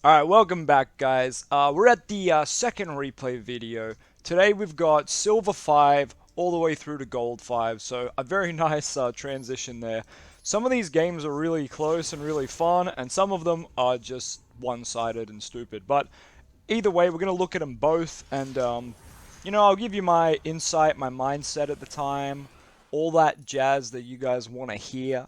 Alright, welcome back guys. We're at the second replay video. Today we've got Silver 5 all the way through to Gold 5, so a very nice transition there. Some of these games are really close and really fun, and some of them are just one-sided and stupid. But either way, we're going to look at them both, and I'll give you my insight, my mindset at the time, all that jazz that you guys want to hear.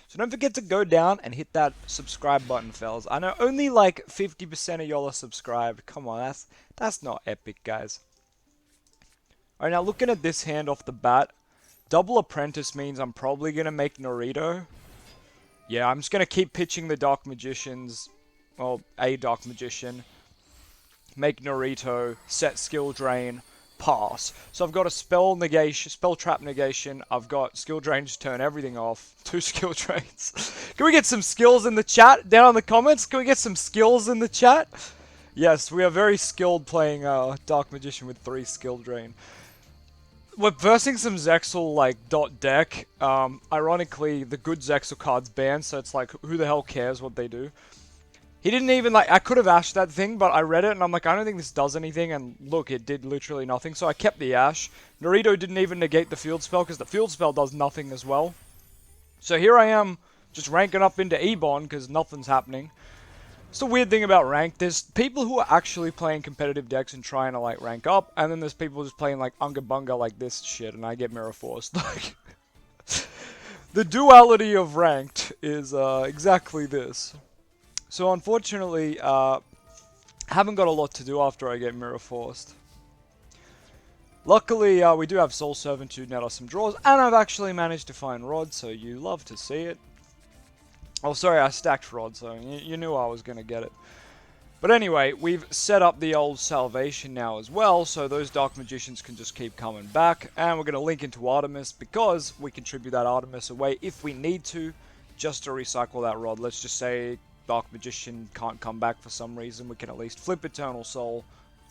So don't forget to go down and hit that subscribe button, fellas. I know only like 50% of y'all are subscribed. Come on, that's not epic, guys. Alright, now looking at this hand off the bat, double apprentice means I'm probably going to make Naruto. Yeah, I'm just going to keep pitching the Dark Magicians. Well, a Dark Magician. Make Naruto, set skill drain, pass. So I've got a spell negation, spell trap negation. I've got skill drain to turn everything off. 2 skill drains. Can we get some skills in the chat? Down in the comments, can we get some skills in the chat? Yes, we are very skilled playing Dark Magician with 3 skill drain. We're versing some Zexal like dot deck. Ironically, the good Zexal card's banned, so it's like, who the hell cares what they do? He didn't even, like, I could have ashed that thing, but I read it, and I'm like, I don't think this does anything, and look, it did literally nothing, so I kept the ash. Naruto didn't even negate the field spell, because the field spell does nothing as well. So here I am, just ranking up into Ebon, because nothing's happening. It's the weird thing about ranked, there's people who are actually playing competitive decks and trying to, like, rank up, and then there's people just playing, like, Unga Bunga like this shit, and I get Mirror Forced, like... The duality of ranked is, exactly this. So unfortunately, haven't got a lot to do after I get Mirror Forced. Luckily, we do have Soul Servant to net us some draws, and I've actually managed to find Rod, so you love to see it. Oh, sorry, I stacked Rod, so you knew I was going to get it. But anyway, we've set up the old Salvation now as well, so those Dark Magicians can just keep coming back, and we're going to link into Artemis, because we can tribute that Artemis away if we need to, just to recycle that Rod. Let's just say Dark Magician can't come back for some reason, we can at least flip Eternal Soul,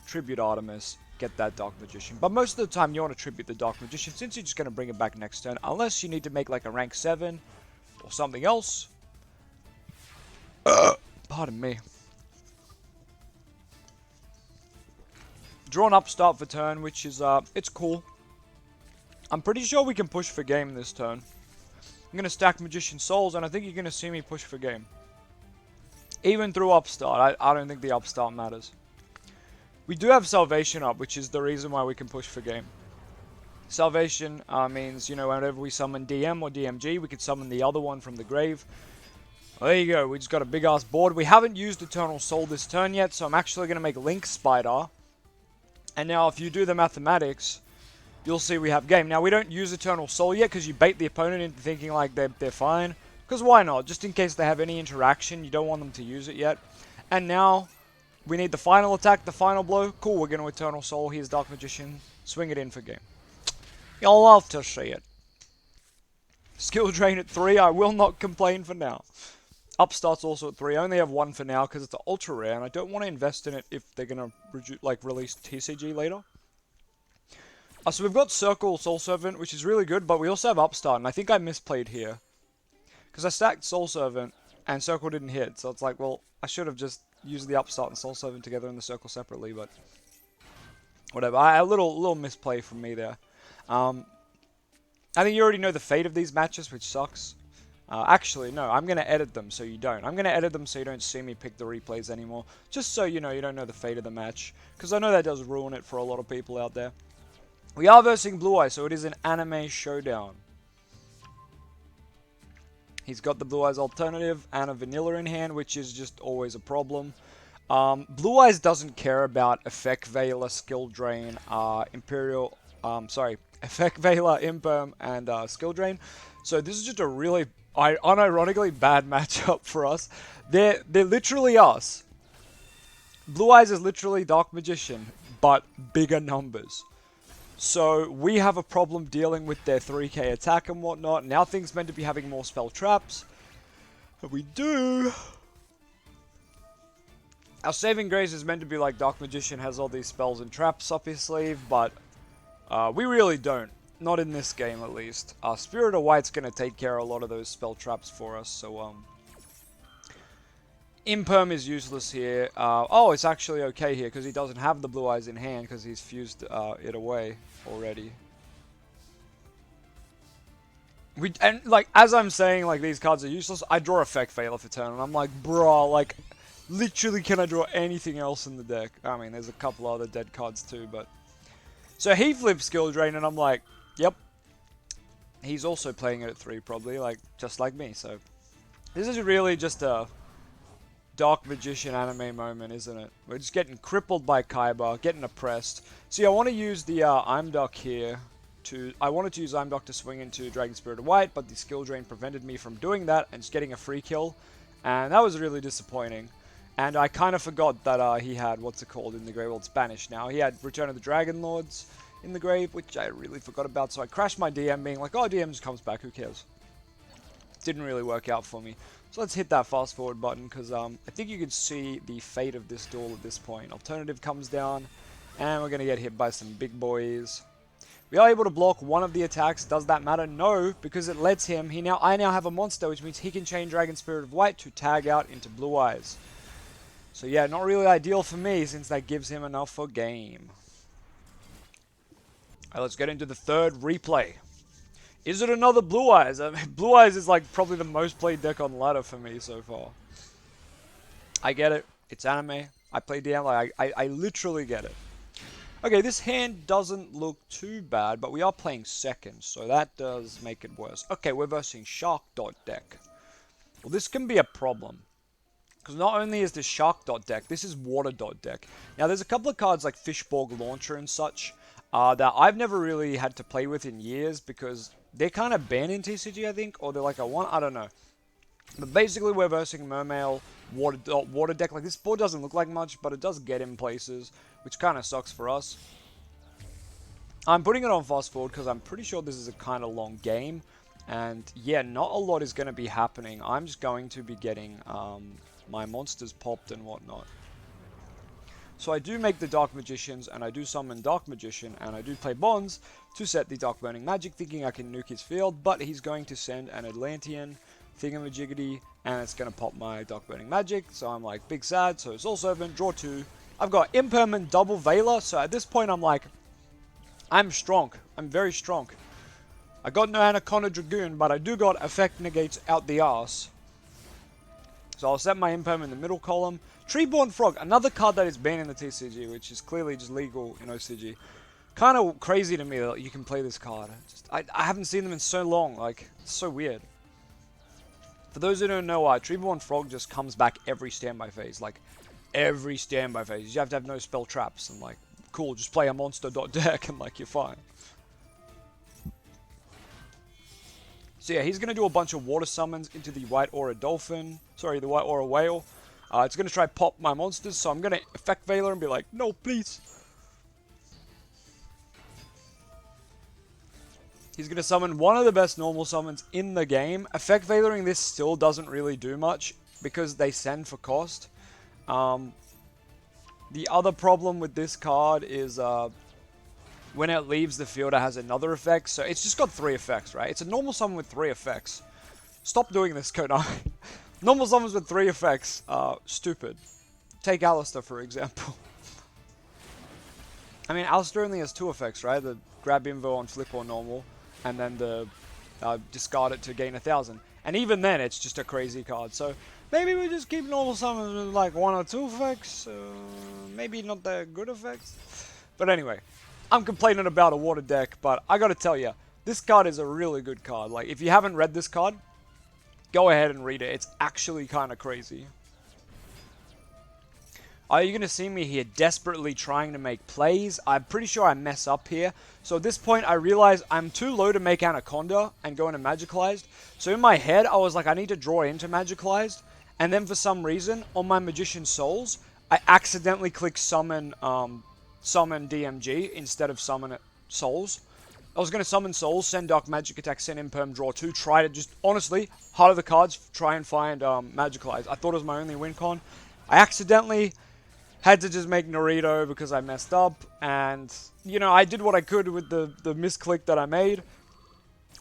tribute Artemis, get that Dark Magician. But most of the time you want to tribute the Dark Magician since you're just going to bring it back next turn, unless you need to make like a rank 7 or something else. Pardon me. Draw an upstart for turn, which is, it's cool. I'm pretty sure we can push for game this turn. I'm going to stack Magician Souls, and I think you're going to see me push for game. Even through upstart, I don't think the upstart matters. We do have Salvation up, which is the reason why we can push for game. Salvation means, you know, whenever we summon DM or DMG, we can summon the other one from the grave. Well, there you go, we just got a big-ass board. We haven't used Eternal Soul this turn yet, so I'm actually going to make Link Spider. And now, if you do the mathematics, you'll see we have game. Now, we don't use Eternal Soul yet, because you bait the opponent into thinking like they're fine. Because why not? Just in case they have any interaction, you don't want them to use it yet. And now, we need the final attack, the final blow. Cool, we're going to Eternal Soul. Here's Dark Magician. Swing it in for game. You'll love to see it. Skill drain at 3. I will not complain for now. Upstart's also at 3. I only have 1 for now because it's an ultra rare, and I don't want to invest in it if they're going to release TCG later. So we've got Circle Soul Servant, which is really good, but we also have Upstart, and I think I misplayed here. Because I stacked Soul Servant, and Circle didn't hit, so it's like, well, I should have just used the Upstart and Soul Servant together in the Circle separately, but... whatever, a little misplay from me there. I think you already know the fate of these matches, which sucks. Actually, no, I'm going to edit them so you don't. I'm going to edit them so you don't see me pick the replays anymore, just so you know you don't know the fate of the match, because I know that does ruin it for a lot of people out there. We are versing Blue Eye, so it is an anime showdown. He's got the Blue Eyes alternative and a vanilla in hand, which is just always a problem. Blue Eyes doesn't care about Effect Veiler, Skill Drain, Effect Veiler, Imperm, and Skill Drain. So this is just a really, unironically bad matchup for us. They're literally us. Blue Eyes is literally Dark Magician, but bigger numbers. So, we have a problem dealing with their 3k attack and whatnot. Now things meant to be having more spell traps. But we do. Our Saving Grace is meant to be like Dark Magician has all these spells and traps up his sleeve, but we really don't. Not in this game, at least. Spirit of White's going to take care of a lot of those spell traps for us, so, Imperm is useless here. Oh, it's actually okay here because he doesn't have the blue eyes in hand because he's fused it away already. And like as I'm saying, like these cards are useless. I draw Effect Veiler for turn, and I'm like, bro, like literally, can I draw anything else in the deck? I mean, there's a couple other dead cards too, but so he flips Skill Drain, and I'm like, yep. He's also playing it at 3, probably, like just like me. So this is really just a Dark Magician anime moment, isn't it? We're just getting crippled by Kaiba, getting oppressed. See, I want to use the Imdok here. I wanted to use Imdok to swing into Dragon Spirit of White, but the skill drain prevented me from doing that and just getting a free kill. And that was really disappointing. And I kind of forgot that he had, what's it called in the grave? Well, it's Spanish now. He had Return of the Dragon Lords in the grave, which I really forgot about. So I crashed my DM being like, oh, DM just comes back, who cares? Didn't really work out for me. So let's hit that fast forward button because I think you can see the fate of this duel at this point. Alternative comes down and we're going to get hit by some big boys. We are able to block one of the attacks. Does that matter? No, because it lets him. I now have a monster, which means he can chain Dragon Spirit of White to tag out into Blue Eyes. So yeah, not really ideal for me since that gives him enough for game. Alright, let's get into the third replay. Is it another Blue Eyes? I mean, Blue Eyes is like probably the most played deck on ladder for me so far. I get it. It's anime. I play DM. Like, I literally get it. Okay, this hand doesn't look too bad, but we are playing second, so that does make it worse. Okay, we're versing Shark Dot deck. Well, this can be a problem. Because not only is this Shark Dot deck, this is Water Dot deck. Now, there's a couple of cards like Fishborg Launcher and such that I've never really had to play with in years because they're kind of banned in TCG, I think, or they're like a one, I don't know. But basically, we're versing Mermail water deck. Like, this board doesn't look like much, but it does get in places, which kind of sucks for us. I'm putting it on fast forward because I'm pretty sure this is a kind of long game. And yeah, not a lot is going to be happening. I'm just going to be getting my monsters popped and whatnot. So I do make the Dark Magicians, and I do summon Dark Magician, and I do play Bonds to set the Dark Burning Magic, thinking I can nuke his field, but he's going to send an Atlantean Thingamajiggity, and it's going to pop my Dark Burning Magic, so I'm like, big sad, so Soul Servant, draw 2. I've got Impermanent Double Veiler, so at this point I'm like, I'm strong. I'm very strong. I got no Anaconda Dragoon, but I do got Effect Negates out the arse. So I'll set my Imperm in the middle column. Treeborn Frog, another card that is banned in the TCG, which is clearly just legal in OCG. Kind of crazy to me that you can play this card. I haven't seen them in so long, like, it's so weird. For those who don't know why, Treeborn Frog just comes back every standby phase, like, every standby phase. You have to have no spell traps, and like, cool, just play a monster dot deck, and like, you're fine. So yeah, he's going to do a bunch of water summons into the White Aura Dolphin. Sorry, the White Aura Whale. It's going to try pop my monsters, so I'm going to Effect Veiler and be like, no, please. He's going to summon one of the best normal summons in the game. Effect Veilering this still doesn't really do much because they send for cost. The other problem with this card is when it leaves the field, it has another effect. So it's just got 3 effects, right? It's a normal summon with 3 effects. Stop doing this, Konami. Normal summons with 3 effects are stupid. Take Alistair, for example. I mean, Alistair only has 2 effects, right? The grab invo on flip or normal, and then the discard it to gain 1,000. And even then, it's just a crazy card. So maybe we just keep normal summons with like 1 or 2 effects. Maybe not the good effects. But anyway, I'm complaining about a water deck, but I gotta tell you, this card is a really good card. Like, if you haven't read this card, go ahead and read it. It's actually kind of crazy. Are you going to see me here desperately trying to make plays? I'm pretty sure I mess up here. So at this point, I realize I'm too low to make Anaconda and go into Magicalized. So in my head, I was like, I need to draw into Magicalized. And then for some reason, on my Magician Souls, I accidentally click Summon DMG instead of Summon Souls. I was going to summon Souls, send Dark Magic Attack, send Imperm, draw 2, try to just, honestly, heart of the cards, try and find Magicalize. I thought it was my only win con. I accidentally had to just make Naruto because I messed up, and, you know, I did what I could with the misclick that I made.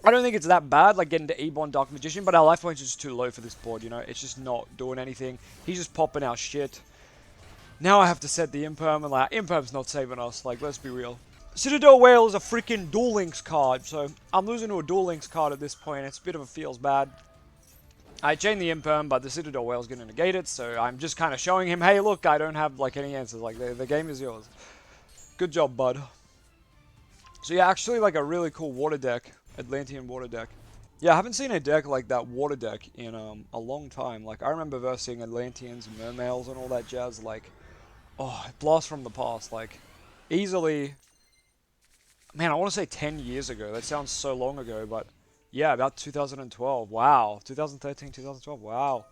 I don't think it's that bad, like getting to Ebon Dark Magician, but our life points are just too low for this board, you know? It's just not doing anything. He's just popping our shit. Now I have to set the Imperm, and like, Imperm's not saving us, like, let's be real. Citadel Whale is a freaking Duel Links card, so I'm losing to a Duel Links card at this point. It's a bit of a feels bad. I chain the Imperm, but the Citadel Whale's going to negate it, so I'm just kind of showing him, hey, look, I don't have, like, any answers. Like, the game is yours. Good job, bud. So, yeah, actually, like, a really cool water deck. Atlantean water deck. Yeah, I haven't seen a deck like that water deck in a long time. Like, I remember versing Atlanteans and Mermails and all that jazz, like, oh, blast from the past, like, easily, man, I want to say 10 years ago. That sounds so long ago, but yeah, about 2012. Wow. 2013, 2012. Wow.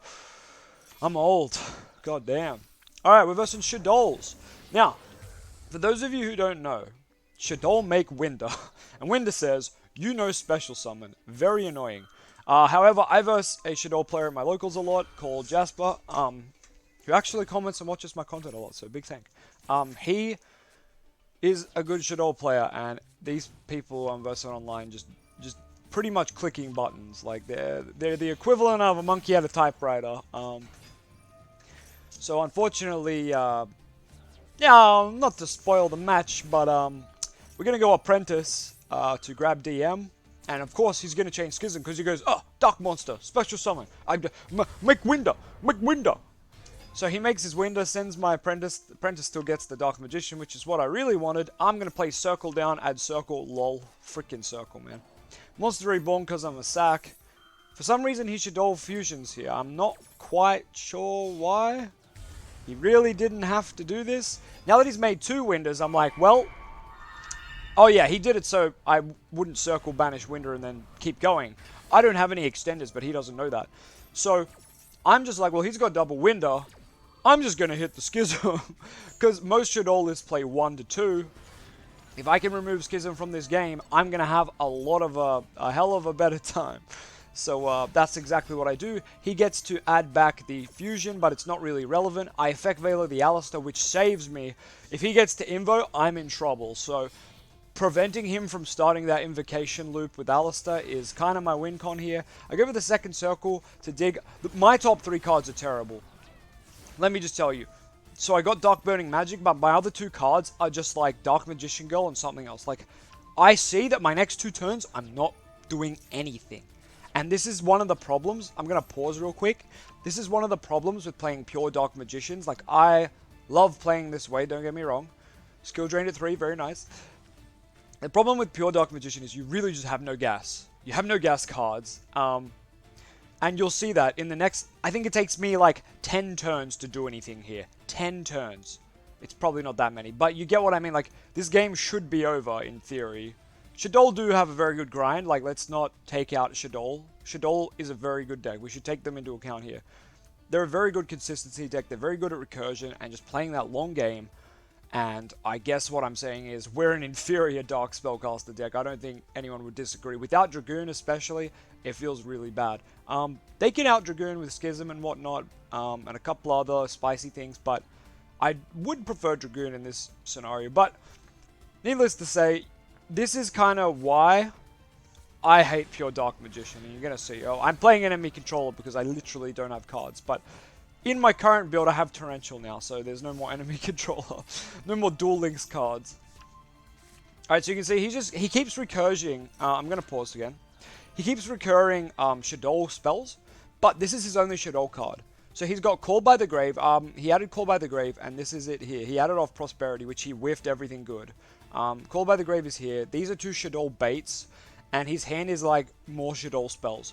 I'm old. God damn. Alright, we're versing Shaddolls. Now, for those of you who don't know, Shaddoll make Winder. And Winder says, you know special summon. Very annoying. However, I verse a Shaddoll player at my locals a lot called Jasper, who actually comments and watches my content a lot, so big thank. He is a good Shaddoll player, and these people I'm versing online just pretty much clicking buttons. Like, they're the equivalent of a monkey at a typewriter. So unfortunately, yeah, not to spoil the match, but we're going to go Apprentice to grab DM. And of course, he's going to change Schism because he goes, oh, Dark Monster, special summon. Make Winder, make Winder. So he makes his Winder, sends my Apprentice. The Apprentice still gets the Dark Magician, which is what I really wanted. I'm going to play Circle down, add Circle, lol. Freaking Circle, man. Monster Reborn because I'm a sack. For some reason, he should all fusions here. I'm not quite sure why. He really didn't have to do this. Now that he's made 2 Winders, I'm like, well... Oh yeah, he did it so I wouldn't Circle, banish Winder, and then keep going. I don't have any extenders, but he doesn't know that. So, I'm just like, well, he's got double Winder. I'm just going to hit the Schism. Because most Shaddoll lists play 1 to 2. If I can remove Schism from this game, I'm going to have a hell of a better time. So that's exactly what I do. He gets to add back the fusion, but it's not really relevant. I effect Veiler the Alistair, which saves me. If he gets to Invo, I'm in trouble. So preventing him from starting that invocation loop with Alistair is kind of my win con here. I go for the second circle to dig. My top 3 cards are terrible. Let me just tell you. So I got Dark Burning Magic, but my other 2 cards are just like Dark Magician Girl and something else. Like, I see that my next 2 turns, I'm not doing anything. And this is one of the problems. I'm going to pause real quick. This is one of the problems with playing pure Dark Magicians. Like, I love playing this way, don't get me wrong. Skill drained at 3, very nice. The problem with pure Dark Magician is you really just have no gas. You have no gas cards. And you'll see that in the next... I think it takes me like 10 turns to do anything here. 10 turns. It's probably not that many. But you get what I mean. Like, this game should be over in theory. Shaddoll do have a very good grind. Like, let's not take out Shaddoll. Shaddoll is a very good deck. We should take them into account here. They're a very good consistency deck. They're very good at recursion and just playing that long game. And I guess what I'm saying is we're an inferior Dark Spellcaster deck. I don't think anyone would disagree. Without Dragoon especially, it feels really bad. They can out Dragoon with Schism and whatnot, and a couple other spicy things, but I would prefer Dragoon in this scenario. But needless to say, this is kind of why I hate pure Dark Magician. And you're going to see, oh, I'm playing enemy controller because I literally don't have cards. But in my current build, I have Torrential now, so there's no more enemy controller. No more Duel Links cards. Alright, so you can see he keeps recurring. I'm going to pause again. He keeps recurring Shaddoll spells, but this is his only Shaddoll card. So he's got Call by the Grave. He added Call by the Grave, and this is it here. He added off Prosperity, which he whiffed everything good. Call by the Grave is here. These are 2 Shaddoll baits, and his hand is like more Shaddoll spells.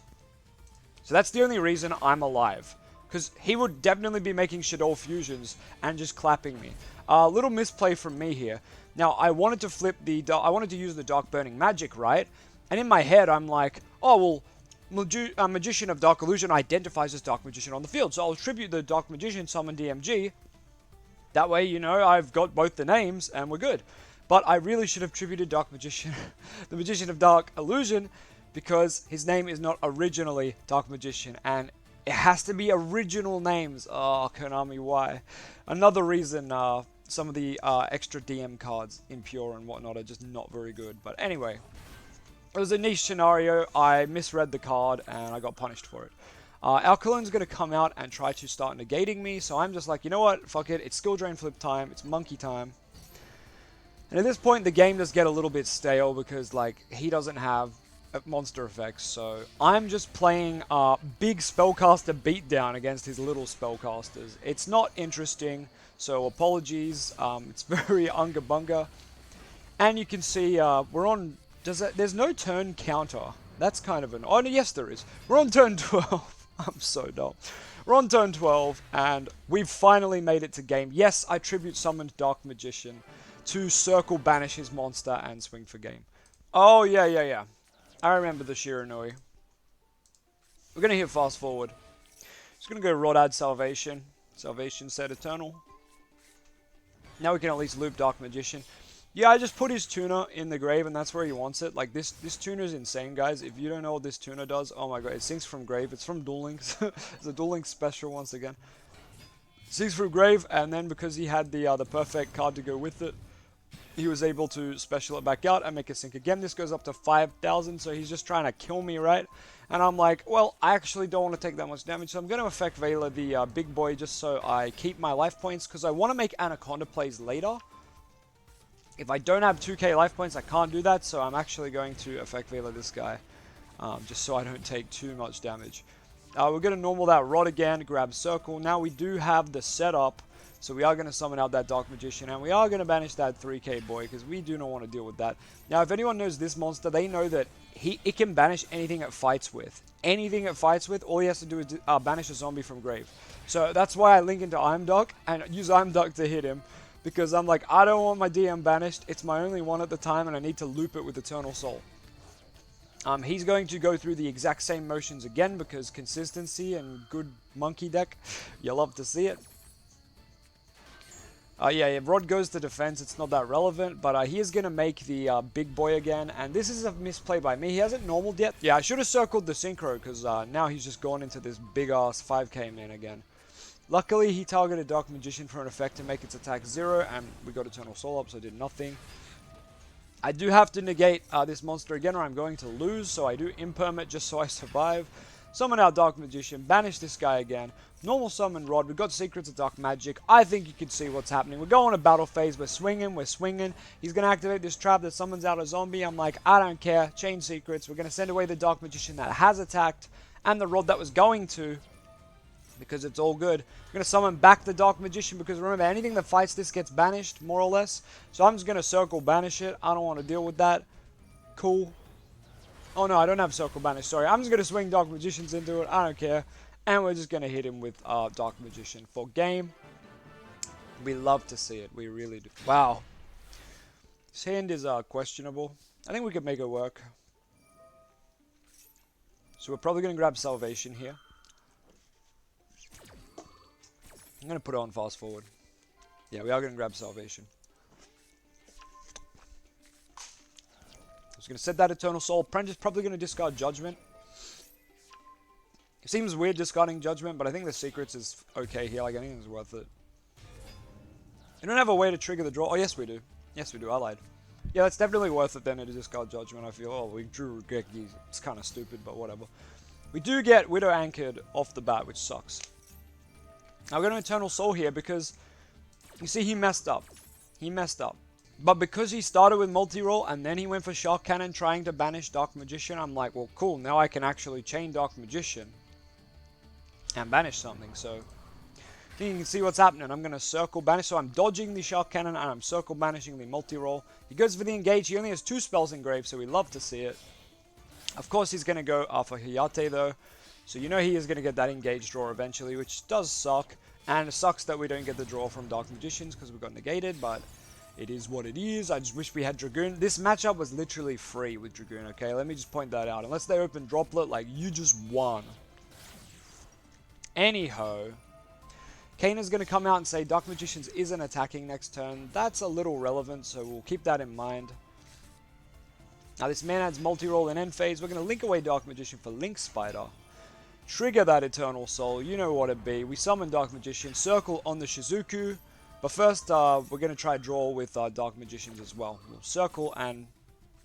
So that's the only reason I'm alive. Because he would definitely be making Shaddoll fusions and just clapping me. Little misplay from me here. Now, I wanted to flip the... I wanted to use the Dark Burning Magic, right? And in my head, I'm like, oh, well, Magician of Dark Illusion identifies as Dark Magician on the field. So I'll tribute the Dark Magician, summon DMG. That way, you know, I've got both the names and we're good. But I really should have tributed Dark Magician, the Magician of Dark Illusion, because his name is not originally Dark Magician, and it has to be original names. Oh, Konami, why? Another reason some of the extra DM cards in Pure and whatnot are just not very good. But anyway, It was a niche scenario. I misread the card and I got punished for it. Alkalin's going to come out and try to start negating me, so I'm just like, you know what, fuck it, it's skill drain flip time, it's monkey time. And at this point, the game does get a little bit stale because, like, he doesn't have monster effects, so I'm just playing big spellcaster beatdown against his little spellcasters. It's not interesting, so apologies, it's very unga bunga. And you can see we're on, there's no turn counter. That's kind of an, oh no, yes there is. We're on turn 12. I'm so dumb. We're on turn 12, and we've finally made it to game. Yes, I tribute summoned Dark Magician to circle banish his monster and swing for game. Oh, yeah. I remember the Shiranui. We're going to hit fast forward. Just going to go Rod add Salvation. Salvation set Eternal. Now we can at least loop Dark Magician. Yeah, I just put his tuner in the grave, and that's where he wants it. Like, this tuner is insane, guys. If you don't know what this tuner does, oh my god, it sinks from grave. It's from Duel Links. It's a Duel Links special once again. Sinks from grave, and then because he had the perfect card to go with it, he was able to special it back out and make it sink again. This goes up to 5,000, so he's just trying to kill me, right? And I'm like, well, I actually don't want to take that much damage, so I'm going to effect Veiler, the big boy, just so I keep my life points, because I want to make Anaconda plays later. If I don't have 2k life points, I can't do that, so I'm actually going to effect Veiler this guy, just so I don't take too much damage. We're going to normal that Rod again, grab Circle. Now we do have the setup, so we are going to summon out that Dark Magician, and we are going to banish that 3k boy, because we do not want to deal with that. Now, if anyone knows this monster, they know that it can banish anything it fights with. Anything it fights with, all he has to do is banish a zombie from grave. So that's why I link into Iron Duck, and use Iron Duck to hit him. Because I'm like, I don't want my DM banished. It's my only one at the time, and I need to loop it with Eternal Soul. He's going to go through the exact same motions again, because consistency and good monkey deck, you love to see it. Yeah, if Rod goes to defense, it's not that relevant, but he is going to make the big boy again, and this is a misplay by me. He hasn't normaled yet. Yeah, I should have circled the Synchro, because now he's just gone into this big-ass 5k man again. Luckily, he targeted Dark Magician for an effect to make its attack 0, and we got Eternal Soul up, so I did nothing. I do have to negate this monster again, or I'm going to lose, so I do imperm it just so I survive. Summon out Dark Magician, banish this guy again. Normal summon Rod, we've got Secrets of Dark Magic. I think you can see what's happening. We're going to battle phase, we're swinging. He's going to activate this trap that summons out a zombie. I'm like, I don't care, chain Secrets. We're going to send away the Dark Magician that has attacked, and the Rod that was going to, because it's all good. I'm going to summon back the Dark Magician, because remember, anything that fights this gets banished, more or less. So I'm just going to circle banish it. I don't want to deal with that. Cool. Oh no, I don't have circle banish, sorry. I'm just going to swing Dark Magicians into it. I don't care. And we're just going to hit him with Dark Magician for game. We love to see it. We really do. Wow. This hand is questionable. I think we could make it work. So we're probably going to grab Salvation here. I'm going to put it on fast forward. Yeah, we are going to grab Salvation. I was going to set that Eternal Soul. Prentice probably going to discard Judgment. It seems weird discarding Judgment, but I think the Secrets is okay here. Like, anything's worth it. You don't have a way to trigger the draw. Oh, yes, we do. Yes, we do. I lied. Yeah, that's definitely worth it then to discard Judgment. I feel, oh, we drew Regeki. It's kind of stupid, but whatever. We do get Widow Anchored off the bat, which sucks. Now we're going to Eternal Soul here because, you see, he messed up. He messed up. But because he started with multi-roll and then he went for Shark Cannon trying to banish Dark Magician, I'm like, well, cool, now I can actually chain Dark Magician and banish something. So you can see what's happening. I'm going to circle banish. So I'm dodging the Shark Cannon and I'm circle banishing the multi-roll. He goes for the engage. He only has 2 spells in grave, so we love to see it. Of course, he's going to go for Hayate, though. So you know he is going to get that engage draw eventually, which does suck. And it sucks that we don't get the draw from Dark Magicians because we got negated, but it is what it is. I just wish we had Dragoon. This matchup was literally free with Dragoon, okay? Let me just point that out. Unless they open Droplet, like, you just won. Anyhow, Kaina's going to come out and say Dark Magicians isn't attacking next turn. That's a little relevant, so we'll keep that in mind. Now this man adds multi-roll in end phase. We're going to link away Dark Magician for Link Spider. Trigger that Eternal Soul. You know what it be. We summon Dark Magician. Circle on the Shizuku. But first, we're going to try draw with Dark Magicians as well. We'll circle and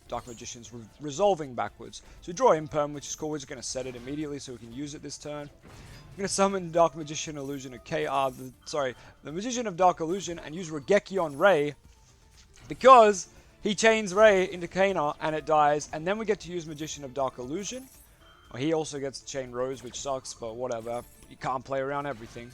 Dark Magician's resolving backwards. So we draw Imperm, which is cool. We're just going to set it immediately so we can use it this turn. I'm going to summon Dark Magician Illusion of the Magician of Dark Illusion and use Regeki on Ray because he chains Ray into Kana and it dies, and then we get to use Magician of Dark Illusion. Well, he also gets to chain Rose, which sucks, but whatever. You can't play around everything.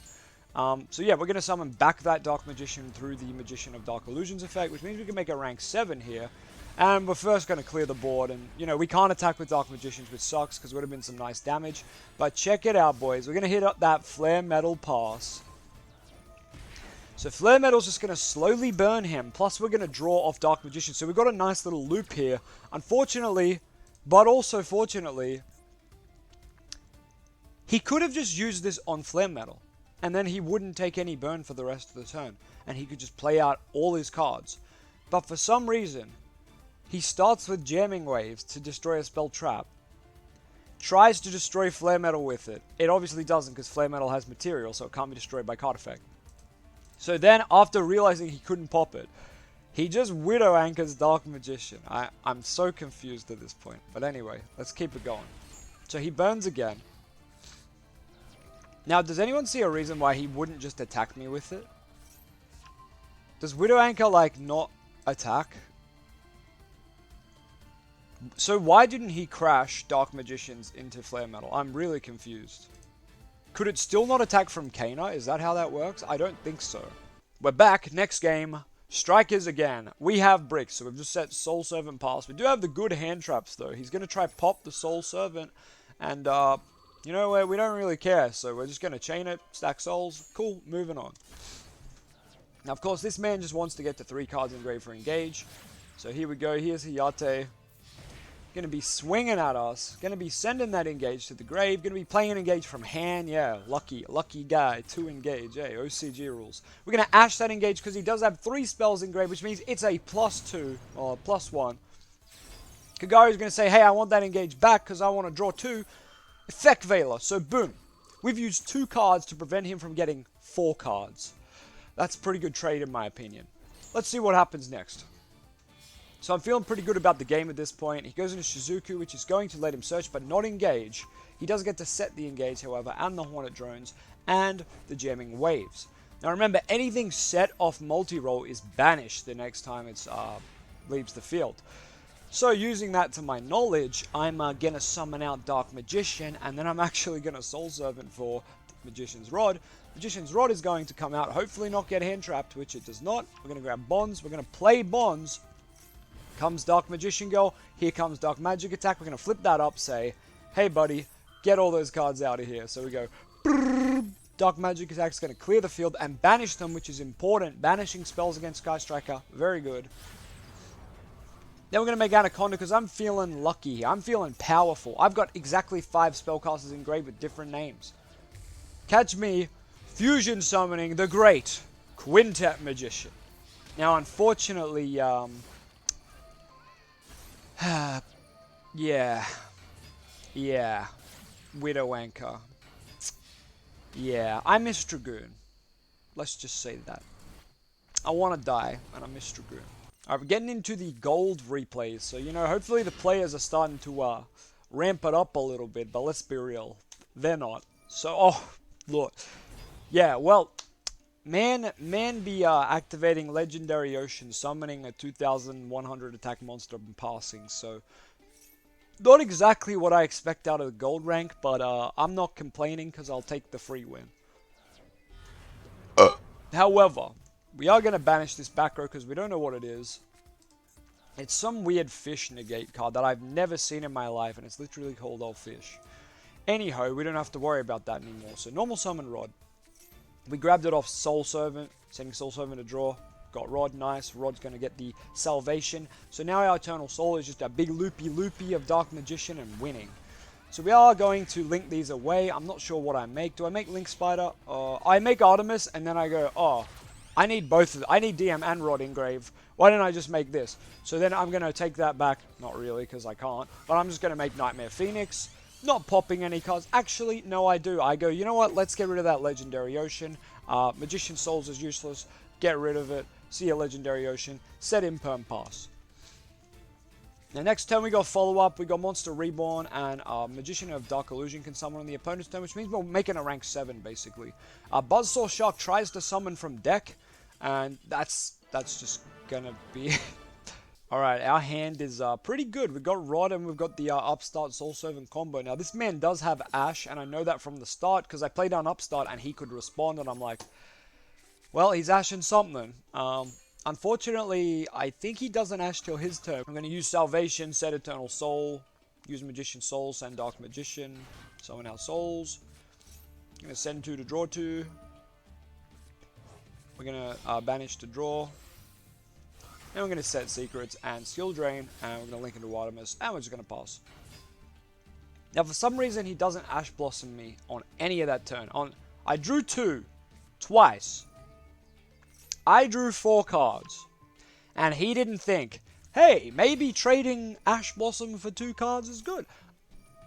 So yeah, we're going to summon back that Dark Magician through the Magician of Dark Illusions effect, which means we can make a rank 7 here. And we're first going to clear the board, and, you know, we can't attack with Dark Magicians, which sucks, because it would have been some nice damage. But check it out, boys. We're going to hit up that Flare Metal pass. So Flare Metal's just going to slowly burn him, plus we're going to draw off Dark Magician. So we've got a nice little loop here. Unfortunately, but also fortunately, he could have just used this on Flare Metal, and then he wouldn't take any burn for the rest of the turn, and he could just play out all his cards. But for some reason, he starts with Jamming Waves to destroy a spell trap. Tries to destroy Flare Metal with it. It obviously doesn't because Flare Metal has material, so it can't be destroyed by card effect. So then, after realizing he couldn't pop it, he just Widow Anchors Dark Magician. I'm so confused at this point. But anyway, let's keep it going. So he burns again. Now, does anyone see a reason why he wouldn't just attack me with it? Does Widow Anchor, like, not attack? So why didn't he crash Dark Magicians into Flare Metal? I'm really confused. Could it still not attack from Kana? Is that how that works? I don't think so. We're back. Next game. Strikers again. We have bricks, so we've just set Soul Servant pass. We do have the good hand traps, though. He's going to try pop the Soul Servant, and, you know what? We don't really care, so we're just going to chain it, stack souls. Cool, moving on. Now, of course, this man just wants to get to 3 cards in grave for engage. So here we go. Here's Hayate. Going to be swinging at us. Going to be sending that engage to the grave. Going to be playing an engage from hand. Yeah, lucky guy. 2 engage. Hey, OCG rules. We're going to ash that engage because he does have 3 spells in grave, which means it's a +2 or +1. Kagaru's going to say, hey, I want that engage back because I want to draw 2. Effect Veiler. So boom. We've used 2 cards to prevent him from getting 4 cards. That's a pretty good trade in my opinion. Let's see what happens next. So I'm feeling pretty good about the game at this point. He goes into Shizuku, which is going to let him search, but not engage. He does get to set the engage, however, and the Hornet Drones, and the Jamming Waves. Now remember, anything set off multi-roll is banished the next time it leaves the field. So using that to my knowledge, I'm going to summon out Dark Magician, and then I'm actually going to Soul Servant for Magician's Rod. Magician's Rod is going to come out, hopefully not get hand trapped, which it does not. We're going to grab Bonds, we're going to play Bonds. Comes Dark Magician go, here comes Dark Magic Attack. We're going to flip that up, say, hey buddy, get all those cards out of here. So we go, brrr, Dark Magic Attack is going to clear the field and banish them, which is important. Banishing spells against Sky Striker, very good. Then we're going to make Anaconda because I'm feeling lucky here. I'm feeling powerful. I've got exactly 5 spellcasters engraved with different names. Catch me fusion summoning the great Quintet Magician. Now, unfortunately, yeah, Widow Anchor. Yeah, I miss Dragoon. Let's just say that. I want to die, and I miss Dragoon. Alright, we're getting into the gold replays, so, you know, hopefully the players are starting to ramp it up a little bit, but let's be real, they're not. So, oh, look. Yeah, well, man be activating Legendary Ocean, summoning a 2100 attack monster and passing, so not exactly what I expect out of the gold rank, but I'm not complaining because I'll take the free win. However, we are going to banish this back row because we don't know what it is. It's some weird fish negate card that I've never seen in my life, and it's literally called Old Fish. Anyhow, we don't have to worry about that anymore. So normal summon Rod. We grabbed it off Soul Servant, sending Soul Servant to draw. Got Rod, nice. Rod's going to get the Salvation. So now our Eternal Soul is just a big loopy of Dark Magician and winning. So we are going to link these away. I'm not sure what I make. Do I make Link Spider? I make Artemis, and then I go, oh, I need both of them. I need DM and Rod engrave. Why don't I just make this? So then I'm going to take that back. Not really, because I can't. But I'm just going to make Nightmare Phoenix. Not popping any cards. Actually, no, I do. I go, you know what? Let's get rid of that Legendary Ocean. Magician Souls is useless. Get rid of it. See a Legendary Ocean. Set Imperm Pass. Now next turn we got follow-up, we got Monster Reborn, and Magician of Dark Illusion can summon on the opponent's turn, which means we're making a rank 7, basically. Buzzsaw Shark tries to summon from deck, and that's just gonna be... Alright, our hand is pretty good. We've got Rod and we've got the Upstart Soul Servant combo. Now this man does have Ash, and I know that from the start, because I played down Upstart and he could respond, and I'm like, well, he's ashing something. Unfortunately, I think he doesn't ash till his turn. I'm going to use Salvation, set Eternal Soul, use Magician Soul, send Dark Magician, summon our souls. I'm going to send 2 to draw 2. We're going to banish to draw. And we're going to set Secrets and Skill Drain, and we're going to link into Artemis, and we're just going to pass. Now, for some reason, he doesn't Ash Blossom me on any of that turn. I drew 2, twice. I drew 4 cards, and he didn't think, hey, maybe trading Ash Blossom for 2 cards is good.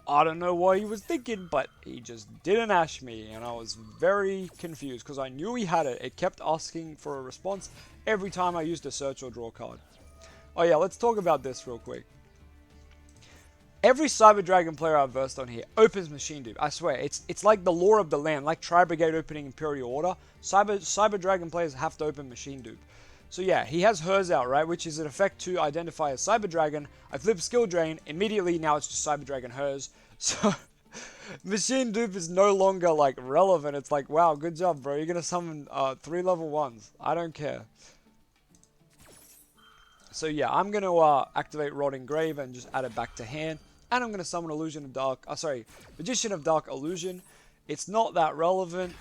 I don't know what he was thinking, but he just didn't Ash me, and I was very confused, because I knew he had it. It kept asking for a response every time I used a search or draw card. Oh yeah, let's talk about this real quick. Every Cyber Dragon player I've versed on here opens Machine Dupe. I swear, it's like the law of the land, like Tri-Brigade opening Imperial Order. Cyber Dragon players have to open Machine Dupe. So yeah, he has hers out, right, which is an effect to identify as Cyber Dragon. I flip Skill Drain, immediately now it's just Cyber Dragon hers. So Machine Dupe is no longer like relevant. It's like, wow, good job, bro. You're gonna summon 3 level 1s. I don't care. So yeah, I'm gonna activate Rotting Grave and just add it back to hand. And I'm going to summon Magician of Dark Illusion. It's not that relevant.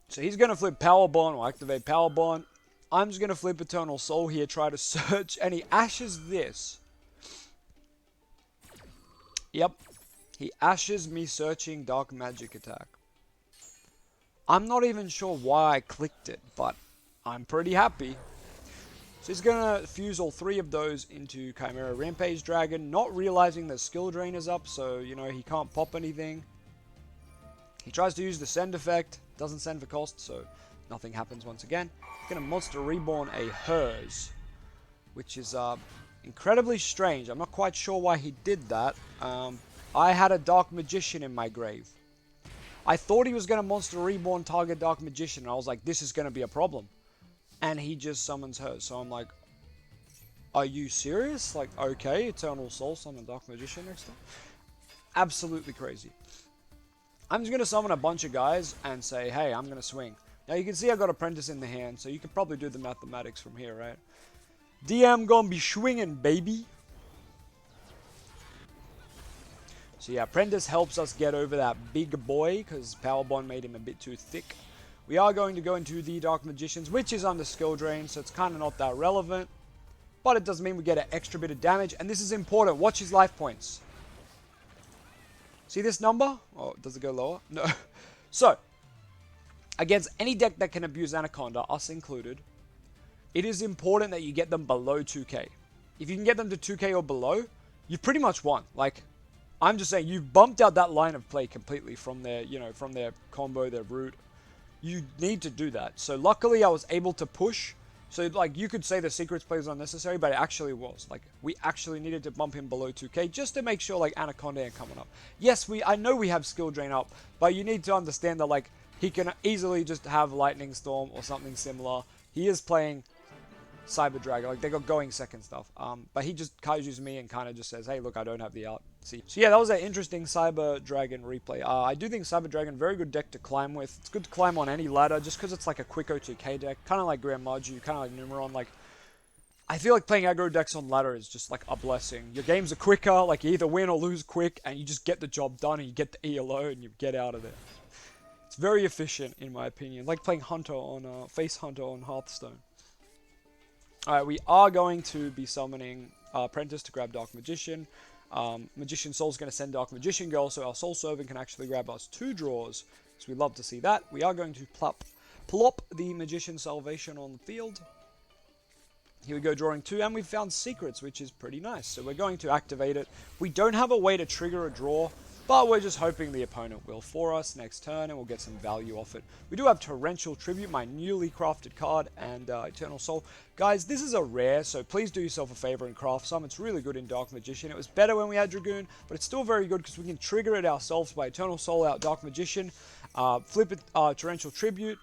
So he's going to flip Power Bond or activate Power Bond. I'm just going to flip Eternal Soul here, try to search, and he ashes this. Yep. He ashes me searching Dark Magic attack. I'm not even sure why I clicked it, but I'm pretty happy. So he's going to fuse all 3 of those into Chimera Rampage Dragon, not realizing the Skill Drain is up, so, you know, he can't pop anything. He tries to use the Send effect, doesn't send for cost, so nothing happens once again. He's going to Monster Reborn a Hers, which is incredibly strange. I'm not quite sure why he did that. I had a Dark Magician in my grave. I thought he was going to Monster Reborn target Dark Magician, and I was like, this is going to be a problem. And he just summons her. So I'm like, are you serious? Like, okay, Eternal Soul, summon Dark Magician next time. Absolutely crazy. I'm just going to summon a bunch of guys and say, hey, I'm going to swing. Now you can see I got Apprentice in the hand, so you can probably do the mathematics from here, right? DM gonna be swinging, baby. So yeah, Apprentice helps us get over that big boy, because Power Bond made him a bit too thick. We are going to go into the Dark Magicians, which is under Skill Drain, so it's kind of not that relevant. But it does mean we get an extra bit of damage, and this is important. Watch his life points. See this number? Oh, does it go lower? No. So, against any deck that can abuse Anaconda, us included, it is important that you get them below 2k. If you can get them to 2k or below, you've pretty much won. Like, I'm just saying, you've bumped out that line of play completely from their, you know, from their combo, their root. You need to do that. So luckily I was able to push. So like you could say the Secrets play is unnecessary, but it actually was. Like we actually needed to bump him below 2k just to make sure like Anaconda ain't coming up. Yes, I know we have Skill Drain up, but you need to understand that like he can easily just have Lightning Storm or something similar. He is playing Cyber Dragon, like they got going second stuff. But he just Kaiju's me and kind of just says, hey, look, I don't have the art. See, so yeah, that was an interesting Cyber Dragon replay. I do think Cyber Dragon, very good deck to climb with. It's good to climb on any ladder, just because it's like a quick O2K deck, kind of like Grand Maju, kind of like Numeron. Like, I feel like playing aggro decks on ladder is just like a blessing. Your games are quicker, like you either win or lose quick, and you just get the job done, and you get the ELO, and you get out of there. It's very efficient, in my opinion. Like playing Hunter on Face Hunter on Hearthstone. Alright, we are going to be summoning Apprentice to grab Dark Magician. Magician Soul's going to send Dark Magician Girl, so our Soul Servant can actually grab us 2 draws. So we love to see that. We are going to plop the Magician Salvation on the field. Here we go, drawing 2, and we've found Secrets, which is pretty nice. So we're going to activate it. We don't have a way to trigger a draw. But we're just hoping the opponent will for us next turn, and we'll get some value off it. We do have Torrential Tribute, my newly crafted card, and Eternal Soul. Guys, this is a rare, so please do yourself a favor and craft some. It's really good in Dark Magician. It was better when we had Dragoon, but it's still very good because we can trigger it ourselves by Eternal Soul out Dark Magician, flip it Torrential Tribute,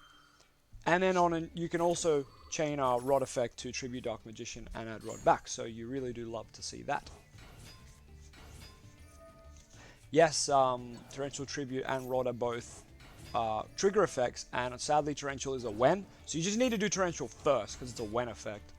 and then you can also chain Rod effect to Tribute Dark Magician and add Rod back. So you really do love to see that. Yes, Torrential Tribute and Rod are both trigger effects, and sadly Torrential is a when. So you just need to do Torrential first because it's a when effect.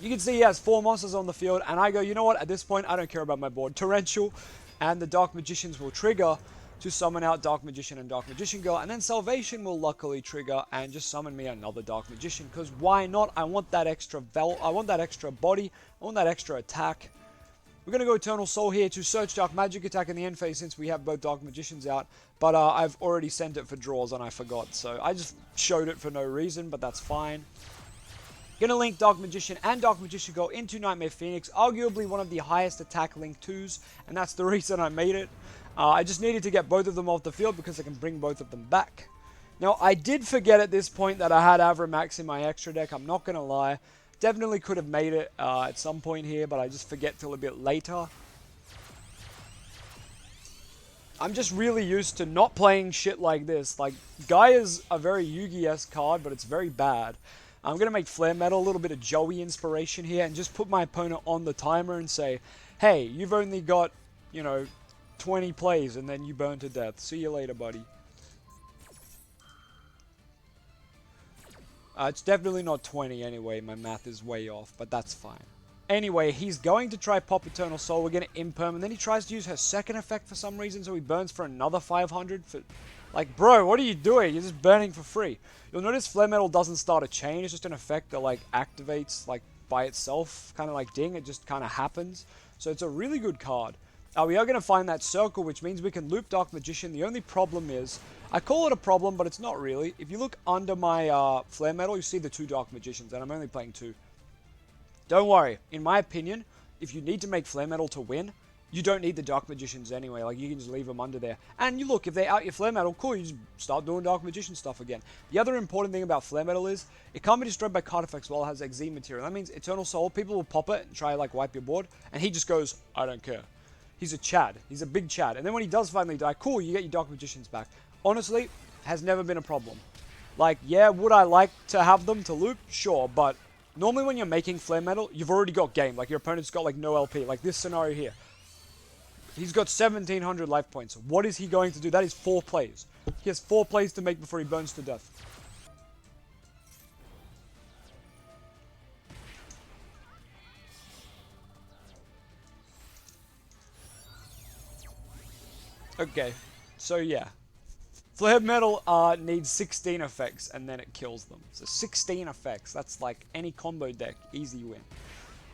You can see he has 4 monsters on the field, and I go, you know what, at this point I don't care about my board. Torrential and the Dark Magicians will trigger to summon out Dark Magician and Dark Magician Girl, and then Salvation will luckily trigger and just summon me another Dark Magician, because why not? I want that extra I want that extra body, I want that extra attack. We're going to go Eternal Soul here to search Dark Magic attack in the end phase since we have both Dark Magicians out, but I've already sent it for draws and I forgot, so I just showed it for no reason, but that's fine. Gonna link Dark Magician and Dark Magician Girl into Nightmare Phoenix, arguably one of the highest attack link 2s, and that's the reason I made it. I just needed to get both of them off the field because I can bring both of them back. Now, I did forget at this point that I had Avramax in my extra deck, I'm not gonna lie. Definitely could have made it at some point here, but I just forget till a bit later. I'm just really used to not playing shit like this. Like, Guy is a very Yu-Gi-Oh card, but it's very bad. I'm going to make Flare Metal, a little bit of Joey inspiration here, and just put my opponent on the timer and say, hey, you've only got, 20 plays, and then you burn to death. See you later, buddy. It's definitely not 20 anyway, my math is way off, but that's fine. Anyway, he's going to try pop Eternal Soul, we're going to imperm, and then he tries to use her second effect for some reason, so he burns for another 500 for... Like, bro, what are you doing? You're just burning for free. You'll notice Flare Metal doesn't start a chain, it's just an effect that, like, activates, like, by itself, kind of like Ding, it just kind of happens. So it's a really good card. We are going to find that circle, which means we can loop Dark Magician. The only problem is, I call it a problem, but it's not really. If you look under my Flare Metal, you see the 2 Dark Magicians, and I'm only playing 2. Don't worry, in my opinion, if you need to make Flare Metal to win, you don't need the Dark Magicians anyway, like you can just leave them under there. And you look, if they out your Flare Metal, cool, you just start doing Dark Magician stuff again. The other important thing about Flare Metal is, it can't be destroyed by card effects while it has Exile material. That means Eternal Soul, people will pop it and try like wipe your board, and he just goes, I don't care. He's a Chad. He's a big Chad. And then when he does finally die, cool, you get your Dark Magicians back. Honestly, has never been a problem. Like, yeah, would I like to have them to loop? Sure, but normally when you're making Flare Metal, you've already got game. Like, your opponent's got, like, no LP. Like this scenario here. He's got 1,700 life points. What is he going to do? That is 4 plays. He has 4 plays to make before he burns to death. Okay, so yeah. Flare Metal needs 16 effects and then it kills them. So 16 effects, that's like any combo deck, easy win.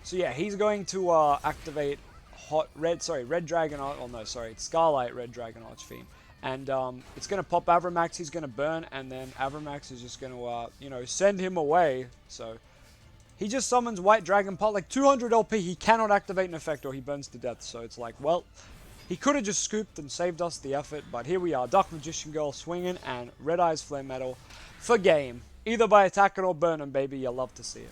So yeah, he's going to activate Red Dragon Arch, oh no, sorry, it's Scarlight Red Dragon Archfiend. And it's going to pop Avramax, he's going to burn, and then Avramax is just going to, send him away. So he just summons White Dragon Pot, like 200 LP, he cannot activate an effect or he burns to death. So it's like, well... He could have just scooped and saved us the effort, but here we are, Dark Magician Girl swinging and Red Eyes Flare Metal for game. Either by attacking or burning, baby, you'll love to see it.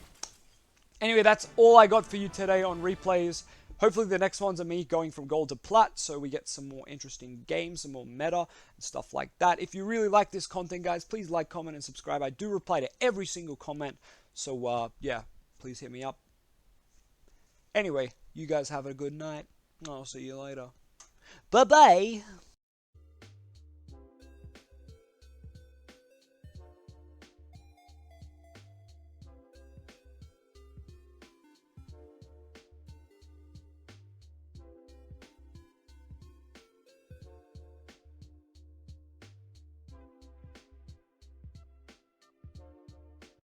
Anyway, that's all I got for you today on replays. Hopefully the next ones are me going from gold to plat, so we get some more interesting games, some more meta, and stuff like that. If you really like this content, guys, please like, comment, and subscribe. I do reply to every single comment, so, yeah, please hit me up. Anyway, you guys have a good night. I'll see you later. Bye-bye.